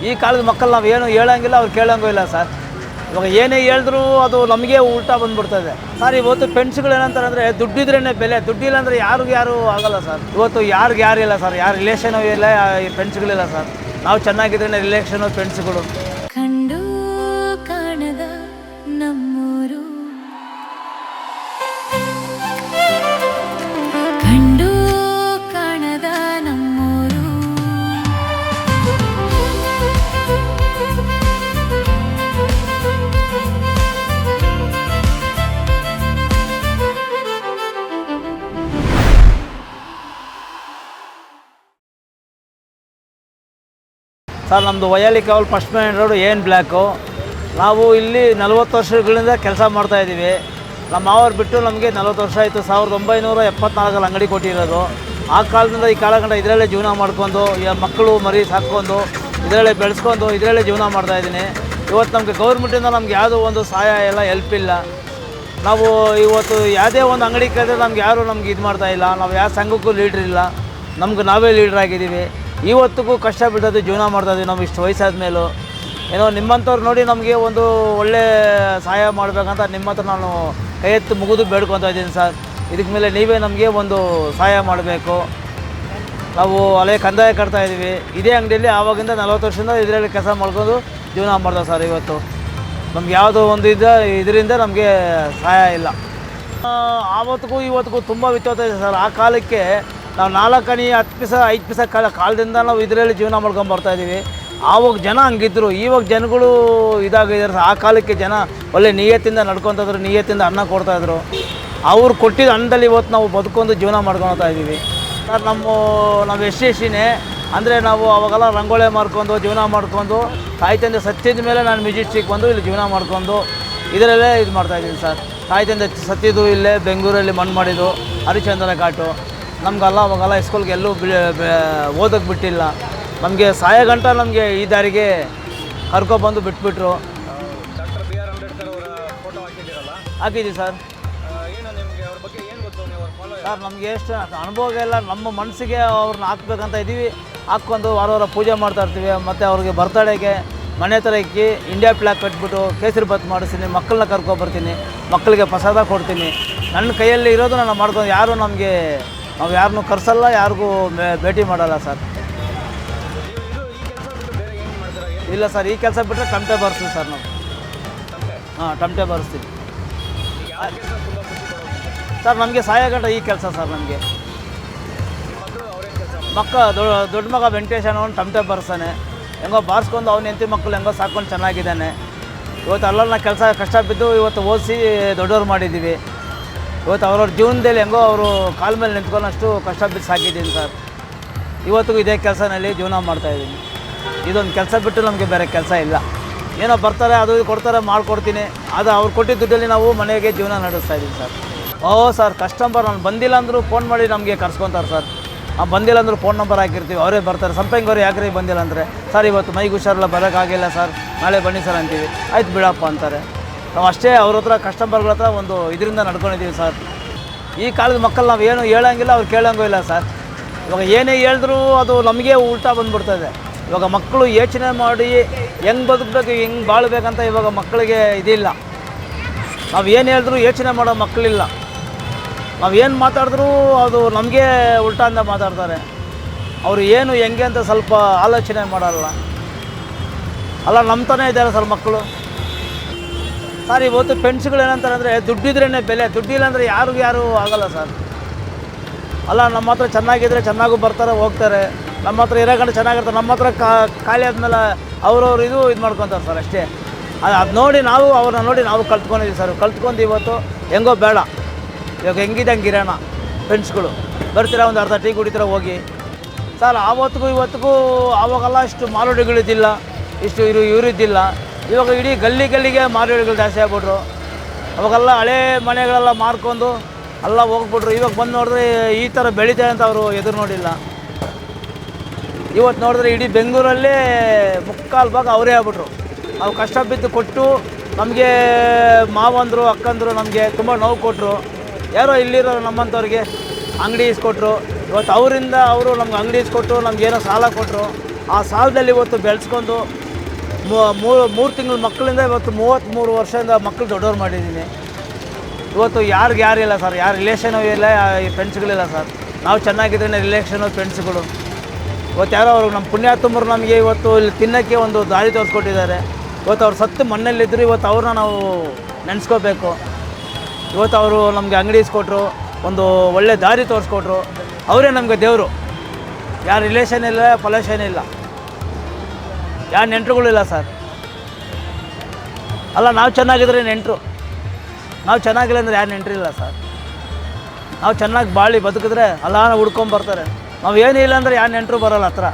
ಈ ಕಾಲದ ಮಕ್ಕಳು ನಾವು ಏನು ಹೇಳೋಂಗಿಲ್ಲ, ಅವ್ರು ಕೇಳೋಂಗೂ ಇಲ್ಲ ಸರ್. ಇವಾಗ ಏನೇ ಹೇಳಿದ್ರು ಅದು ನಮಗೆ ಉಲ್ಟಾ ಬಂದುಬಿಡ್ತದೆ ಸರ್. ಇವತ್ತು ಫ್ರೆಂಡ್ಸ್ಗಳು ಏನಂತಾರೆ ಅಂದರೆ ದುಡ್ಡಿದ್ರೇ ಬೆಲೆ, ದುಡ್ಡಿಲ್ಲ ಅಂದರೆ ಯಾರು ಆಗೋಲ್ಲ ಸರ್. ಇವತ್ತು ಯಾರು ಇಲ್ಲ ಸರ್, ಯಾರು ರಿಲೇಷನು ಇಲ್ಲ, ಈ ಫ್ರೆಂಡ್ಸ್ಗಳಿಲ್ಲ ಸರ್. ನಾವು ಚೆನ್ನಾಗಿದ್ರೇ ರಿಲೇಷನು ಫ್ರೆಂಡ್ಸ್ಗಳು. ಕಂಡು ಕಾಣದ ನಮ್ಮೂರು, ಕಂಡು ಕಾಣದ ನಮ್ಮೂರು. ಸರ್ ನಮ್ಮದು ವೈಯಾಲಿ ಕಾವಲ್ ಫಸ್ಟ್ ಮೇನ್ ರೋಡು ಏನು ಬ್ಲ್ಯಾಕು. ನಾವು ಇಲ್ಲಿ 40 ವರ್ಷಗಳಿಂದ ಕೆಲಸ ಮಾಡ್ತಾಯಿದ್ದೀವಿ. ನಮ್ಮ ಮಾವರು ಬಿಟ್ಟು ನಮಗೆ 40 ವರ್ಷ ಆಯಿತು. 1974 ಅಂಗಡಿ ಕೊಟ್ಟಿರೋದು. ಆ ಕಾಲದಿಂದ ಈ ಕಾಲಗಂಟ ಇದರಲ್ಲೇ ಜೀವನ ಮಾಡ್ಕೊಂಡು, ಮಕ್ಕಳು ಮರಿ ಸಾಕ್ಕೊಂಡು, ಇದರಲ್ಲೇ ಬೆಳೆಸ್ಕೊಂಡು, ಇದರಲ್ಲೇ ಜೀವನ ಮಾಡ್ತಾಯಿದ್ದೀನಿ. ಇವತ್ತು ನಮಗೆ ಗೌರ್ಮೆಂಟಿಂದ ನಮ್ಗೆ ಯಾವುದೋ ಒಂದು ಸಹಾಯ ಇಲ್ಲ, ಹೆಲ್ಪ್ ಇಲ್ಲ. ನಾವು ಇವತ್ತು ಯಾವುದೇ ಒಂದು ಅಂಗಡಿ ಕರೆದ್ರೆ ನಮ್ಗೆ ಯಾರು ನಮ್ಗೆ ಇದು ಮಾಡ್ತಾಯಿಲ್ಲ. ನಾವು ಯಾವ ಸಂಘಕ್ಕೂ ಲೀಡ್ರ್ ಇಲ್ಲ, ನಮ್ಗೆ ನಾವೇ ಲೀಡ್ರ್ ಆಗಿದ್ದೀವಿ. ಇವತ್ತಿಗೂ ಕಷ್ಟ ಬಿಟ್ಟದ್ದು ಜೀವನ ಮಾಡ್ತಾಯಿದ್ದೀವಿ. ನಾವು ಇಷ್ಟು ವಯಸ್ಸಾದ ಮೇಲೂ ಏನೋ ನಿಮ್ಮಂಥವ್ರು ನೋಡಿ ನಮಗೆ ಒಂದು ಒಳ್ಳೆ ಸಹಾಯ ಮಾಡಬೇಕಂತ ನಿಮ್ಮ ಹತ್ರ ನಾನು ಕೈ ಎತ್ತು ಮುಗಿದು ಬೇಡ್ಕೊತಾ ಇದ್ದೀನಿ ಸರ್. ಇದಕ್ಕೆ ಮೇಲೆ ನೀವೇ ನಮಗೆ ಒಂದು ಸಹಾಯ ಮಾಡಬೇಕು. ನಾವು ಹಳೆ ಕಂದಾಯ ಕಟ್ತಾಯಿದ್ದೀವಿ ಇದೇ ಅಂಗಡಿಯಲ್ಲಿ. ಆವಾಗಿಂದ 40 ವರ್ಷದಿಂದ ಇದರಲ್ಲಿ ಕೆಲಸ ಮಾಡ್ಕೊಂಡು ಜೀವನ ಮಾಡ್ತಾವೆ ಸರ್. ಇವತ್ತು ನಮ್ಗೆ ಯಾವುದೋ ಒಂದು ಇದರಿಂದ ನಮಗೆ ಸಹಾಯ ಇಲ್ಲ. ಆವತ್ತಿಗೂ ಇವತ್ತಿಗೂ ತುಂಬ ವ್ಯತ್ಯಾಸ ಇದೆ ಸರ್. ಆ ಕಾಲಕ್ಕೆ ನಾವು 4 ಅಣಿ 10 ಪೈಸೆ 5 ಪೈಸೆ ಕಾಲದಿಂದ ನಾವು ಇದರಲ್ಲಿ ಜೀವನ ಮಾಡ್ಕೊಂಡು ಬರ್ತಾಯಿದ್ದೀವಿ. ಆವಾಗ ಜನ ಹಂಗಿದ್ರು, ಇವಾಗ ಜನಗಳು ಇದಾಗಿದ್ದಾರೆ ಸರ್. ಆ ಕಾಲಕ್ಕೆ ಜನ ಒಳ್ಳೆ ನಿಯತ್ತಿಂದ ನಡ್ಕೊತಿದ್ರು, ನಿಯತ್ತಿಂದ ಅನ್ನ ಕೊಡ್ತಾಯಿದ್ರು. ಅವ್ರು ಕೊಟ್ಟಿದ್ದ ಅನ್ನದಲ್ಲಿ ಇವತ್ತು ನಾವು ಬದುಕೊಂಡು ಜೀವನ ಮಾಡ್ಕೊಳ್ತಾ ಇದ್ದೀವಿ ಸರ್. ನಾವು ಎಷ್ಟಿನೇ ಅಂದರೆ ನಾವು ಅವಾಗೆಲ್ಲ ರಂಗೋಳೆ ಮಾಡ್ಕೊಂಡು ಜೀವನ ಮಾಡ್ಕೊಂಡು ತಾಯ್ತಂದೆ ಸತ್ಯದ ಮೇಲೆ ನಾನು ಮೆಜೆಸ್ಟಿಕ್ ಬಂದು ಇಲ್ಲಿ ಜೀವನ ಮಾಡ್ಕೊಂಡು ಇದರಲ್ಲೇ ಇದು ಮಾಡ್ತಾಯಿದ್ದೀನಿ ಸರ್. ತಾಯ್ತಂದೆ ಸತ್ತಿದ್ದು ಇಲ್ಲೇ ಬೆಂಗಳೂರಲ್ಲಿ ಮಣ್ಣು ಮಾಡಿದ್ದು ಹರಿಶ್ಚಂದ್ರ ಘಾಟು. ನಮಗೆಲ್ಲ ಅವಾಗೆಲ್ಲ ಸ್ಕೂಲ್ಗೆ ಎಲ್ಲೂ ಓದೋಕ್ಕೆ ಬಿಟ್ಟಿಲ್ಲ. ನಮಗೆ ಸಹಾಯ ಗಂಟ ನಮಗೆ ಈ ದಾರಿಗೆ ಕರ್ಕೊಬಂದು ಬಿಟ್ಬಿಟ್ರು. ಡಾಕ್ಟರ್ ಬಿ ಆರ್ ಅಂಬೇಡ್ಕರ್ ಅವರ ಫೋಟೋ ಹಾಕಿದ್ದೀರಲ್ಲ, ಹಾಕಿದ್ದೀವಿ ಸರ್. ಏನು ನಿಮಗೆ ಅವ್ರ ಬಗ್ಗೆ ಏನು ಗೊತ್ತು? ನೀವು ಅವ್ರ ಫಾಲೋ ಸರ್ ನಮಗೆ ಎಷ್ಟು ಅನುಭವ ಇಲ್ಲ. ನಮ್ಮ ಮನಸ್ಸಿಗೆ ಅವ್ರನ್ನ ಹಾಕ್ಬೇಕಂತ ಇದ್ದೀವಿ. ಹಾಕ್ಕೊಂಡು ವಾರ ಪೂಜೆ ಮಾಡ್ತಾಯಿರ್ತೀವಿ. ಮತ್ತು ಅವ್ರಿಗೆ ಬರ್ತಡೇಗೆ ಮನೆ ಹತ್ರ ಇಕ್ಕಿ ಇಂಡಿಯಾ ಫ್ಲಾಗ್ ಕಟ್ಬಿಟ್ಟು ಕೇಸರಿ ಬಾತ್ ಮಾಡಿಸ್ತೀನಿ. ಮಕ್ಕಳನ್ನ ಕರ್ಕೊಬರ್ತೀನಿ, ಮಕ್ಕಳಿಗೆ ಪ್ರಸಾದ ಕೊಡ್ತೀನಿ. ನನ್ನ ಕೈಯಲ್ಲಿ ಇರೋದು ನಾನು ಮಾಡ್ಕೊಂಡು ನಾವು ಯಾರನ್ನೂ ಕರೆಸಲ್ಲ, ಯಾರಿಗೂ ಭೇಟಿ ಮಾಡಲ್ಲ ಸರ್. ಇಲ್ಲ ಸರ್, ಈ ಕೆಲಸ ಬಿಟ್ಟರೆ ಟಮಟೆ ಬರ್ಸ್ತೀವಿ ಸರ್ ನಾವು. ಟಮಟೆ ಬರ್ಸ್ತೀವಿ ಸರ್. ನಮಗೆ ಸಹಾಯ ಗಂಟ ಈ ಕೆಲಸ ಸರ್. ನಮಗೆ ದೊಡ್ಡ ಮಗ ವೆಂಕಟೇಶ್ ಅನ್ನೋನು ಟಮಟೆ ಬರ್ಸಾನೆ. ಹೆಂಗೋ ಬಾರಿಸ್ಕೊಂಡು ಅವ್ನು ಹೆಂಡತಿ ಮಕ್ಕಳು ಹೆಂಗೋ ಸಾಕೊಂಡು ಚೆನ್ನಾಗಿದ್ದಾನೆ. ಇವತ್ತು ಅಲ್ಲೆಲ್ಲ ಕೆಲಸ ಕಷ್ಟ ಬಿದ್ದು ಇವತ್ತು ಓದಿಸಿ ದೊಡ್ಡವ್ರು ಮಾಡಿದ್ದೀವಿ. ಇವತ್ತು ಅವ್ರವ್ರ ಜೀವನದಲ್ಲಿ ಹೆಂಗೋ ಅವರು ಕಾಲ ಮೇಲೆ ನಿಂತ್ಕೊಂಡಷ್ಟು ಕಷ್ಟ ಬಿದ್ದು ಸಾಕಿದ್ದೀನಿ ಸರ್. ಇವತ್ತಿಗೂ ಇದೇ ಕೆಲಸನಲ್ಲಿ ಜೀವನ ಮಾಡ್ತಾಯಿದ್ದೀನಿ. ಇದೊಂದು ಕೆಲಸ ಬಿಟ್ಟು ನಮಗೆ ಬೇರೆ ಕೆಲಸ ಇಲ್ಲ. ಏನೋ ಬರ್ತಾರೆ, ಅದು ಕೊಡ್ತಾರೆ, ಮಾಡಿಕೊಡ್ತೀನಿ. ಅದು ಅವ್ರು ಕೊಟ್ಟಿದ್ದ ದುಡ್ಡಲ್ಲಿ ನಾವು ಮನೆಗೆ ಜೀವನ ನಡೆಸ್ತಾಯಿದ್ದೀವಿ ಸರ್. ಸರ್, ಕಸ್ಟಮರ್ ನಾನು ಬಂದಿಲ್ಲ ಅಂದರೂ ಫೋನ್ ಮಾಡಿ ನಮಗೆ ಕರ್ಸ್ಕೊತಾರೆ ಸರ್. ಬಂದಿಲ್ಲ ಅಂದರೂ ಫೋನ್ ನಂಬರ್ ಹಾಕಿರ್ತೀವಿ, ಅವರೇ ಬರ್ತಾರೆ. ಸಂಪಂಗವ್ರು ಯಾಕ್ರಿ ಬಂದಿಲ್ಲ ಅಂದರೆ, ಸರ್ ಇವತ್ತು ಮೈಗೆ ಹುಷಾರಿಲ್ಲ ಬರೋಕ್ಕಾಗಿಲ್ಲ ಸರ್, ನಾಳೆ ಬನ್ನಿ ಸರ್ ಅಂತೀವಿ. ಆಯ್ತು ಬಿಡಪ್ಪ ಅಂತಾರೆ. ನಾವು ಅಷ್ಟೇ ಅವ್ರ ಹತ್ರ ಕಸ್ಟಮರ್ಗಳ ಹತ್ರ ಒಂದು ಇದರಿಂದ ನಡ್ಕೊಂಡಿದ್ದೀವಿ ಸರ್. ಈ ಕಾಲದ ಮಕ್ಕಳು ನಾವು ಏನು ಹೇಳೋಂಗಿಲ್ಲ, ಅವ್ರು ಕೇಳೋಂಗೂ ಇಲ್ಲ ಸರ್. ಇವಾಗ ಏನೇ ಹೇಳಿದ್ರು ಅದು ನಮಗೆ ಉಲ್ಟಾ ಬಂದುಬಿಡ್ತದೆ. ಇವಾಗ ಮಕ್ಕಳು ಯೋಚನೆ ಮಾಡಿ ಹೆಂಗೆ ಬದುಕಬೇಕು, ಹೆಂಗೆ ಬಾಳಬೇಕಂತ ಇವಾಗ ಮಕ್ಕಳಿಗೆ ಇದಿಲ್ಲ. ನಾವು ಏನು ಹೇಳಿದ್ರು ಯೋಚನೆ ಮಾಡೋ ಮಕ್ಕಳಿಲ್ಲ. ನಾವು ಏನು ಮಾತಾಡಿದ್ರೂ ಅದು ನಮಗೆ ಉಲ್ಟಾಂದ ಮಾತಾಡ್ತಾರೆ. ಅವರು ಏನು ಹೆಂಗೆ ಅಂತ ಸ್ವಲ್ಪ ಆಲೋಚನೆ ಮಾಡಲ್ಲ. ಅಲ್ಲ ನಂಬ್ತಾನೆ ಇದ್ದಾರೆ ಸರ್ ಮಕ್ಕಳು. ಸರ್ ಇವತ್ತು ಫ್ರೆಂಡ್ಸ್ಗಳು ಏನಂತಾರೆ ಅಂದರೆ ದುಡ್ಡಿದ್ರೇ ಬೆಲೆ, ದುಡ್ಡಿಲ್ಲ ಅಂದರೆ ಯಾರು ಆಗೋಲ್ಲ ಸರ್. ಅಲ್ಲ ನಮ್ಮ ಹತ್ರ ಚೆನ್ನಾಗಿದ್ದರೆ ಚೆನ್ನಾಗೂ ಬರ್ತಾರೆ ಹೋಗ್ತಾರೆ. ನಮ್ಮ ಹತ್ರ ಇರೋ ಗಂಟೆ ಚೆನ್ನಾಗಿರ್ತಾರೆ. ನಮ್ಮ ಹತ್ರ ಖಾಲಿ ಆದಮೇಲೆ ಅವ್ರವ್ರು ಇದು ಮಾಡ್ಕೊತಾರೆ ಸರ್ ಅಷ್ಟೇ. ಅದು ನೋಡಿ ನಾವು ಅವ್ರನ್ನ ನೋಡಿ ನಾವು ಕಲ್ತ್ಕೊಂಡಿದ್ದೀವಿ ಸರ್. ಕಲ್ತ್ಕೊಂಡು ಇವತ್ತು ಹೆಂಗೋ ಬೇಡ, ಇವಾಗ ಹೆಂಗಿದೆ ಹಂಗಿರೋಣ. ಫ್ರೆಂಡ್ಸ್ಗಳು ಬರ್ತೀರಾ, ಒಂದು ಅರ್ಧ ಟೀ ಕುಡಿತೀರ ಹೋಗಿ ಸರ್. ಆವತ್ತಿಗೂ ಇವತ್ತಿಗೂ ಆವಾಗೆಲ್ಲ ಇಷ್ಟು ಮಾರುಡಿಗಳಿದ್ದಿಲ್ಲ, ಇಷ್ಟು ಇವರಿದ್ದಿಲ್ಲ. ಇವಾಗ ಇಡೀ ಗಲ್ಲಿಗೆ ಮಾರುಡಿಗಳು ಜಾಸ್ತಿ ಆಗ್ಬಿಟ್ರು. ಅವಾಗೆಲ್ಲ ಹಳೇ ಮನೆಗಳೆಲ್ಲ ಮಾರ್ಕೊಂಡು ಎಲ್ಲ ಹೋಗ್ಬಿಟ್ರು. ಇವಾಗ ಬಂದು ನೋಡಿದ್ರೆ ಈ ಥರ ಬೆಳೀತಾರೆ ಅಂತ ಅವರು ಎದುರು ನೋಡಿಲ್ಲ. ಇವತ್ತು ನೋಡಿದ್ರೆ ಇಡೀ ಬೆಂಗಳೂರಲ್ಲೇ ಮುಕ್ಕಾಲು ಭಾಗ ಅವರೇ ಆಗ್ಬಿಟ್ರು. ನಾವು ಕಷ್ಟ ಬಿದ್ದು ಕೊಟ್ಟು ನಮಗೆ ಮಾವಂದರು ಅಕ್ಕಂದರು ನಮಗೆ ತುಂಬ ನೋವು ಕೊಟ್ಟರು. ಯಾರೋ ಇಲ್ಲಿರೋ ನಮ್ಮಂಥವ್ರಿಗೆ ಅಂಗಡಿ ಇಸ್ಕೊಟ್ರು. ಇವತ್ತು ಅವರಿಂದ ಅವರು ನಮ್ಗೆ ಅಂಗಡಿ ಇಸ್ಕೊಟ್ಟು ನಮಗೇನೋ ಸಾಲ ಕೊಟ್ಟರು. ಆ ಸಾಲದಲ್ಲಿ ಇವತ್ತು ಬೆಳೆಸ್ಕೊಂಡು ಮೂರು ತಿಂಗಳ ಮಕ್ಕಳಿಂದ ಇವತ್ತು 33 ವರ್ಷದಿಂದ ಮಕ್ಕಳು ದೊಡ್ಡವ್ರು ಮಾಡಿದ್ದೀನಿ. ಇವತ್ತು ಯಾರಿಲ್ಲ ಸರ್, ಯಾರು ರಿಲೇಷನೂ ಇಲ್ಲ, ಫ್ರೆಂಡ್ಸ್ಗಳಿಲ್ಲ ಸರ್. ನಾವು ಚೆನ್ನಾಗಿದ್ರೆ ರಿಲೇಷನು ಫ್ರೆಂಡ್ಸ್ಗಳು. ಇವತ್ತು ಯಾರೋ ಅವರು ನಮ್ಮ ಪುಣ್ಯಾತ್ಮರು ನಮಗೆ ಇವತ್ತು ಇಲ್ಲಿ ತಿನ್ನೋಕ್ಕೆ ಒಂದು ದಾರಿ ತೋರಿಸ್ಕೊಟ್ಟಿದ್ದಾರೆ. ಇವತ್ತು ಅವ್ರು ಸತ್ತು ಮಣ್ಣಲ್ಲಿದ್ದರು, ಇವತ್ತು ಅವ್ರನ್ನ ನಾವು ನೆನೆಸ್ಕೋಬೇಕು. ಇವತ್ತು ಅವರು ನಮಗೆ ಅಂಗಡಿ ಇಸ್ಕೊಟ್ರು, ಒಂದು ಒಳ್ಳೆ ದಾರಿ ತೋರಿಸ್ಕೊಟ್ರು. ಅವರೇ ನಮಗೆ ದೇವರು. ಯಾರು ರಿಲೇಷನ್ ಇಲ್ಲ, ಫಲೇಷನ್ ಇಲ್ಲ, ಯಾರು ನೆಂಟರುಗಳಿಲ್ಲ ಸರ್. ಅಲ್ಲ, ನಾವು ಚೆನ್ನಾಗಿದ್ರೆ ನೆಂಟರು, ನಾವು ಚೆನ್ನಾಗಿಲ್ಲ ಅಂದರೆ ಯಾರು ನೆಂಟರಿಲ್ಲ ಸರ್. ನಾವು ಚೆನ್ನಾಗಿ ಬಾಳಿ ಬದುಕಿದ್ರೆ ಅಲ್ಲ ಹುಡ್ಕೊಂಬರ್ತಾರೆ. ನಾವು ಏನೂ ಇಲ್ಲ ಅಂದರೆ ಯಾರು ನೆಂಟರು ಬರೋಲ್ಲ ಹತ್ರ.